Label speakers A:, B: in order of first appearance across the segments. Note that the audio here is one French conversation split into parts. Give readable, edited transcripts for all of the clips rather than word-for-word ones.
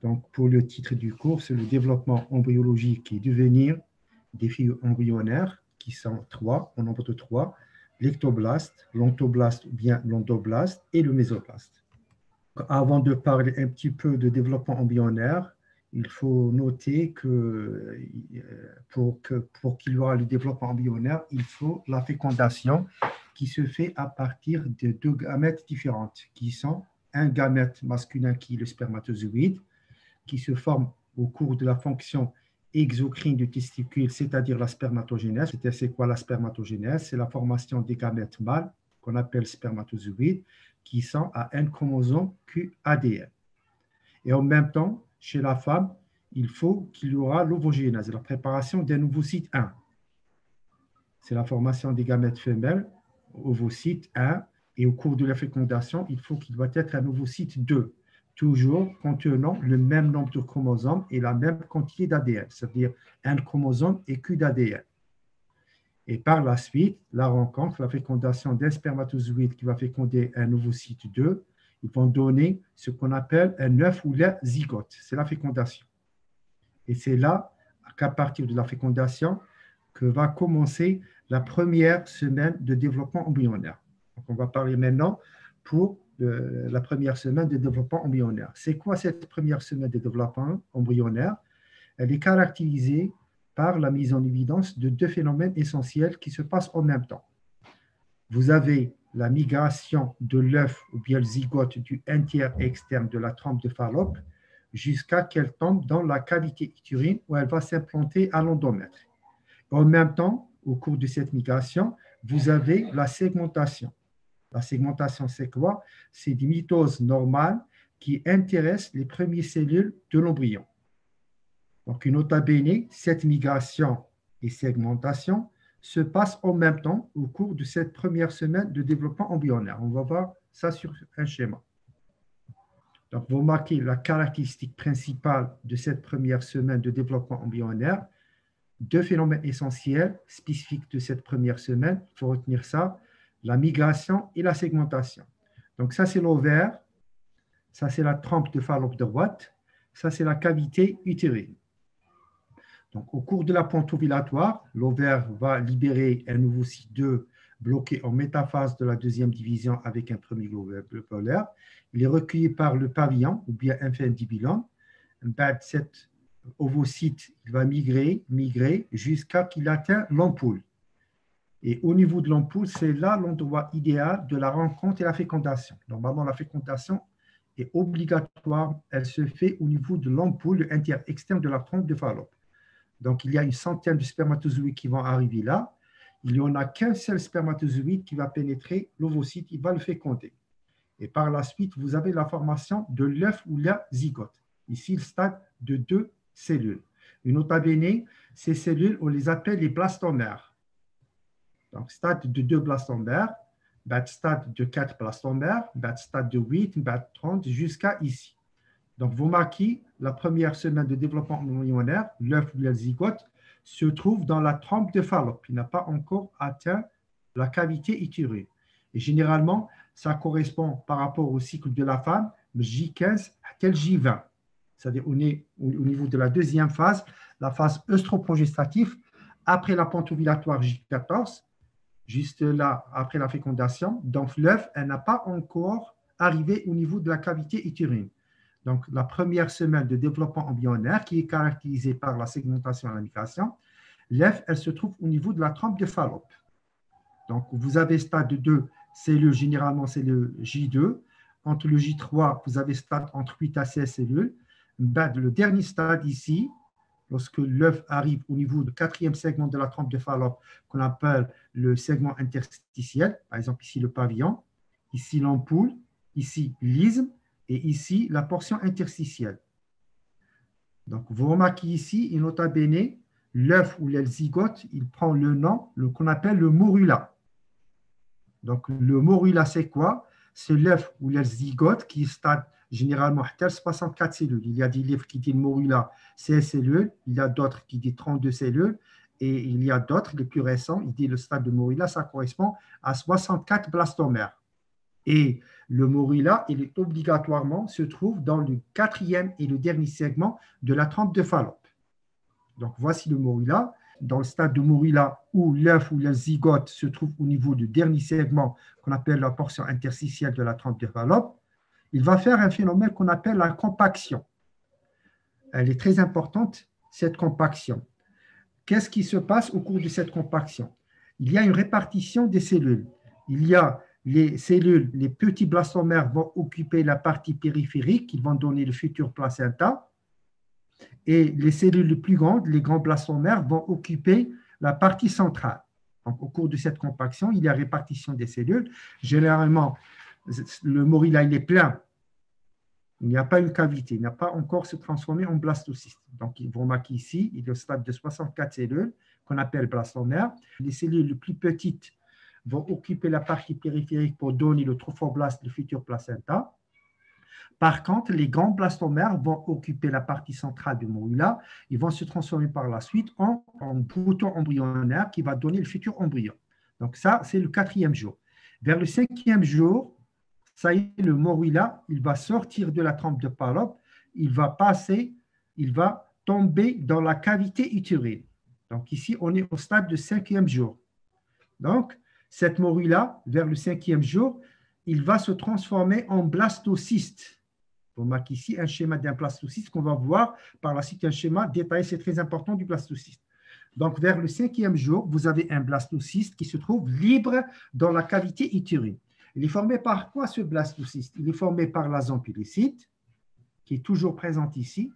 A: Donc, pour le titre du cours, c'est le développement embryologique et devenir des fibres embryonnaires, qui sont trois, au nombre de trois, l'ectoblaste, l'ontoblaste ou bien l'endoblaste et le mésoblaste. Avant de parler un petit peu de développement embryonnaire, il faut noter que pour qu'il y ait le développement embryonnaire, il faut la fécondation qui se fait à partir de deux gamètes différentes, qui sont un gamète masculin qui est le spermatozoïde, qui se forme au cours de la fonction exocrine du testicule, c'est-à-dire la spermatogénèse. C'est quoi la spermatogénèse? C'est la formation des gamètes mâles, qu'on appelle spermatozoïdes, qui sont à un chromosome QADN. Et en même temps, chez la femme, il faut qu'il y aura l'ovogénèse, la préparation d'un ovocyte 1. C'est la formation des gamètes femelles, ovocyte 1, et au cours de la fécondation, il faut qu'il doit être un ovocyte 2, toujours contenant le même nombre de chromosomes et la même quantité d'ADN, c'est-à-dire un chromosome et Q d'ADN. Et par la suite, la rencontre, la fécondation d'un spermatozoïde qui va féconder un ovocyte 2, ils vont donner ce qu'on appelle un œuf ou la zygote. C'est la fécondation. Et c'est là qu'à partir de la fécondation, que va commencer la première semaine de développement embryonnaire. Donc, on va parler maintenant pour la première semaine de développement embryonnaire. C'est quoi cette première semaine de développement embryonnaire? Elle est caractérisée par la mise en évidence de deux phénomènes essentiels qui se passent en même temps. Vous avez la migration de l'œuf ou bien le zygote du tiers externe de la trompe de Fallope jusqu'à qu'elle tombe dans la cavité utérine où elle va s'implanter à l'endomètre. En même temps, au cours de cette migration, vous avez la segmentation. La segmentation, c'est quoi? C'est des mitoses normales qui intéressent les premières cellules de l'embryon. Donc, nota bene, cette migration et segmentation se passent en même temps au cours de cette première semaine de développement embryonnaire. On va voir ça sur un schéma. Donc, vous remarquez la caractéristique principale de cette première semaine de développement embryonnaire. Deux phénomènes essentiels spécifiques de cette première semaine, il faut retenir ça, la migration et la segmentation. Donc, ça, c'est l'ovaire, ça, c'est la trompe de Fallope droite, ça, c'est la cavité utérine. Donc, au cours de la pente ovulatoire, l'ovaire va libérer un ovocyte 2 bloqué en métaphase de la deuxième division avec un premier globule polaire. Il est recueilli par le pavillon ou bien infundibulum. Cet ovocyte il va migrer jusqu'à qu'il atteigne l'ampoule. Et au niveau de l'ampoule, c'est là l'endroit idéal de la rencontre et la fécondation. Normalement, la fécondation est obligatoire. Elle se fait au niveau de l'ampoule externe de la trompe de Fallope. Donc, il y a une centaine de spermatozoïdes qui vont arriver là. Il n'y en a qu'un seul spermatozoïde qui va pénétrer l'ovocyte, il va le féconder. Et par la suite, vous avez la formation de l'œuf ou la zygote. Ici, le stade de deux cellules. Une nota bene, ces cellules, on les appelle les blastomères. Donc, stade de 2 blastomères, stade de 4 blastomères, stade de 8, 30, jusqu'à ici. Donc, vous marquez la première semaine de développement embryonnaire, l'œuf ou la zygote, se trouve dans la trompe de Fallope. Il n'a pas encore atteint la cavité utérine. Et généralement, ça correspond par rapport au cycle de la femme, J15 à J20. C'est-à-dire on est au niveau de la deuxième phase, la phase œstroprogestative, après la pente ovulatoire J14, juste là, après la fécondation. Donc, l'œuf, elle n'a pas encore arrivé au niveau de la cavité utérine. Donc, la première semaine de développement embryonnaire qui est caractérisée par la segmentation et la migration, l'œuf, elle se trouve au niveau de la trompe de Fallope. Donc, vous avez stade 2 cellules, généralement c'est le J2. Entre le J3, vous avez stade entre 8 à 16 cellules. Le dernier stade ici, lorsque l'œuf arrive au niveau du quatrième segment de la trompe de Fallope, qu'on appelle le segment interstitiel, par exemple ici le pavillon, ici l'ampoule, ici l'isthme, et ici la portion interstitielle. Donc, vous remarquez ici, et nota bene, l'œuf ou le zygote, il prend le nom qu'on appelle le morula. Donc, le morula, c'est quoi? C'est l'œuf ou le zygote qui stade généralement 64 cellules. Il y a des livres qui disent morula, 16 cellules. Il y a d'autres qui disent 32 cellules. Et il y a d'autres, les plus récents, il dit le stade de morula, ça correspond à 64 blastomères. Et le morula, il est obligatoirement se trouve dans le quatrième et le dernier segment de la trempe de Fallope. Donc, voici le morula. Dans le stade de morula où l'œuf ou le zygote se trouve au niveau du dernier segment qu'on appelle la portion interstitielle de la trempe de Fallope, il va faire un phénomène qu'on appelle la compaction. Elle est très importante, cette compaction. Qu'est-ce qui se passe au cours de cette compaction? Il y a une répartition des cellules. Il y a les cellules, les petits blastomères vont occuper la partie périphérique, ils vont donner le futur placenta. Et les cellules les plus grandes, les grands blastomères, vont occuper la partie centrale. Donc, au cours de cette compaction, il y a répartition des cellules. Généralement, le morula, il est plein. Il n'y a pas une cavité, il n'a pas encore se transformé en blastocyste. Donc, vous remarquez ici, il est au stade de 64 cellules qu'on appelle blastomères. Les cellules les plus petites vont occuper la partie périphérique pour donner le trophoblaste, le futur placenta. Par contre, les grands blastomères vont occuper la partie centrale du morula. Ils vont se transformer par la suite en bouton embryonnaire qui va donner le futur embryon. Donc ça, c'est le quatrième jour. Vers le cinquième jour, ça y est, le morula, il va sortir de la trempe de Fallope, il va tomber dans la cavité utérine. Donc ici, on est au stade de cinquième jour. Donc, cette morula, vers le cinquième jour, il va se transformer en blastocyste. Vous remarquez ici un schéma d'un blastocyste qu'on va voir par la suite, un schéma détaillé, c'est très important du blastocyste. Donc, vers le cinquième jour, vous avez un blastocyste qui se trouve libre dans la cavité utérine. Il est formé par quoi ce blastocyste? Il est formé par la zampilocite, qui est toujours présente ici.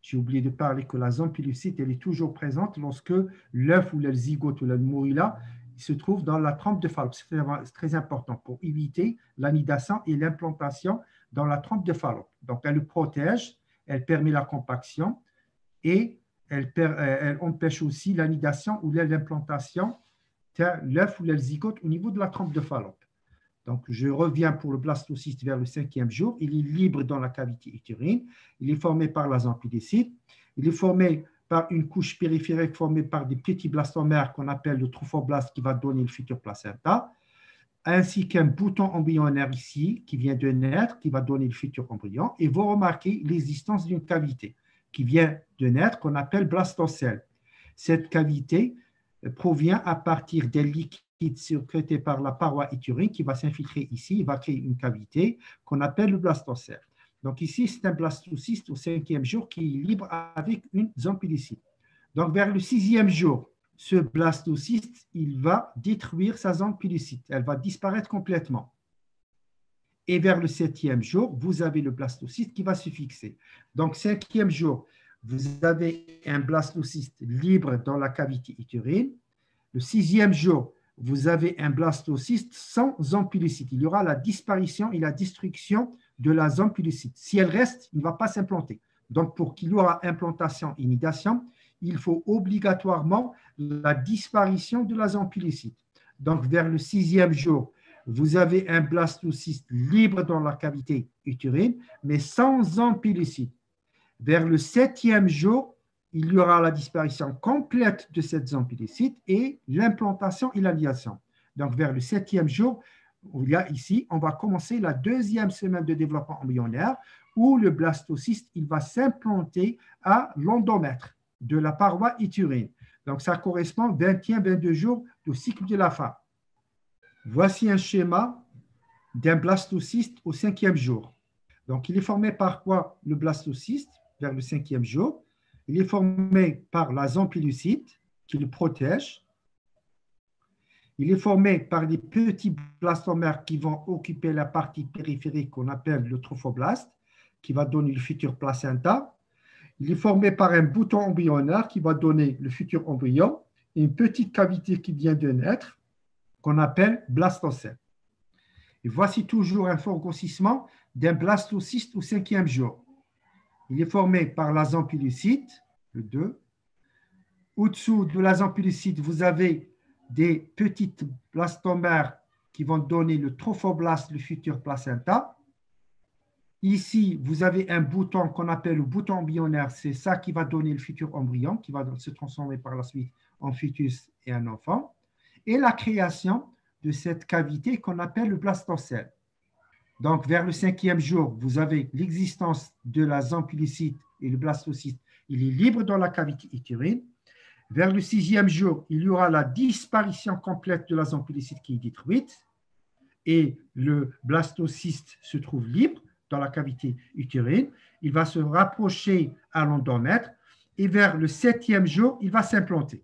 A: J'ai oublié de parler que la zampilocite, elle est toujours présente lorsque l'œuf ou le zygote ou le morula se trouve dans la trempe de Fallope. C'est très important pour éviter l'anidation et l'implantation dans la trempe de Fallope. Donc, elle le protège, elle permet la compaction et elle empêche aussi l'anidation ou l'implantation de l'œuf ou le zygote au niveau de la trempe de Fallope. Donc, je reviens pour le blastocyste vers le cinquième jour. Il est libre dans la cavité utérine. Il est formé par la zampilocite. Il est formé par une couche périphérique formée par des petits blastomères qu'on appelle le trophoblaste qui va donner le futur placenta, ainsi qu'un bouton embryonnaire ici qui vient de naître, qui va donner le futur embryon. Et vous remarquez l'existence d'une cavité qui vient de naître qu'on appelle blastocèle. Cette cavité provient à partir des liquides sécrété par la paroi utérine qui va s'infiltrer ici, il va créer une cavité qu'on appelle le blastocèle. Donc ici, c'est un blastocyste au cinquième jour qui est libre avec une zampilocite. Donc vers le sixième jour, ce blastocyste, il va détruire sa zampilocite. Elle va disparaître complètement. Et vers le septième jour, vous avez le blastocyste qui va se fixer. Donc cinquième jour, vous avez un blastocyste libre dans la cavité utérine. Le sixième jour, vous avez un blastocyste sans zampilocite. Il y aura la disparition et la destruction de la zampilocite. Si elle reste, il ne va pas s'implanter. Donc, pour qu'il y aura implantation et nidation, il faut obligatoirement la disparition de la zampilocite. Donc, vers le sixième jour, vous avez un blastocyste libre dans la cavité utérine, mais sans zampilocite. Vers le septième jour, il y aura la disparition complète de cette zampilocite et l'implantation et l'anidation. Donc, vers le septième jour, il y a ici, on va commencer la deuxième semaine de développement embryonnaire où le blastocyste il va s'implanter à l'endomètre de la paroi utérine. Donc, ça correspond 21-22 jours du cycle de la femme. Voici un schéma d'un blastocyste au cinquième jour. Donc, il est formé par quoi le blastocyste vers le cinquième jour? Il est formé par la zampilocite qui le protège. Il est formé par des petits blastomères qui vont occuper la partie périphérique qu'on appelle le trophoblaste, qui va donner le futur placenta. Il est formé par un bouton embryonnaire qui va donner le futur embryon et une petite cavité qui vient de naître qu'on appelle blastocèle. Et voici toujours un fort grossissement d'un blastocyste au cinquième jour. Il est formé par la zampilocite, le 2. Au-dessous de la zampilocite, vous avez des petites blastomères qui vont donner le trophoblaste, le futur placenta. Ici, vous avez un bouton qu'on appelle le bouton embryonnaire. C'est ça qui va donner le futur embryon, qui va se transformer par la suite en fœtus et un enfant. Et la création de cette cavité qu'on appelle le blastocèle. Donc, vers le 5e jour, vous avez l'existence de la zamphulicite et le blastocyste. Il est libre dans la cavité utérine. Vers le 6e jour, il y aura la disparition complète de la zamphulicite qui est détruite et le blastocyste se trouve libre dans la cavité utérine. Il va se rapprocher à l'endomètre et vers le 7e jour, il va s'implanter.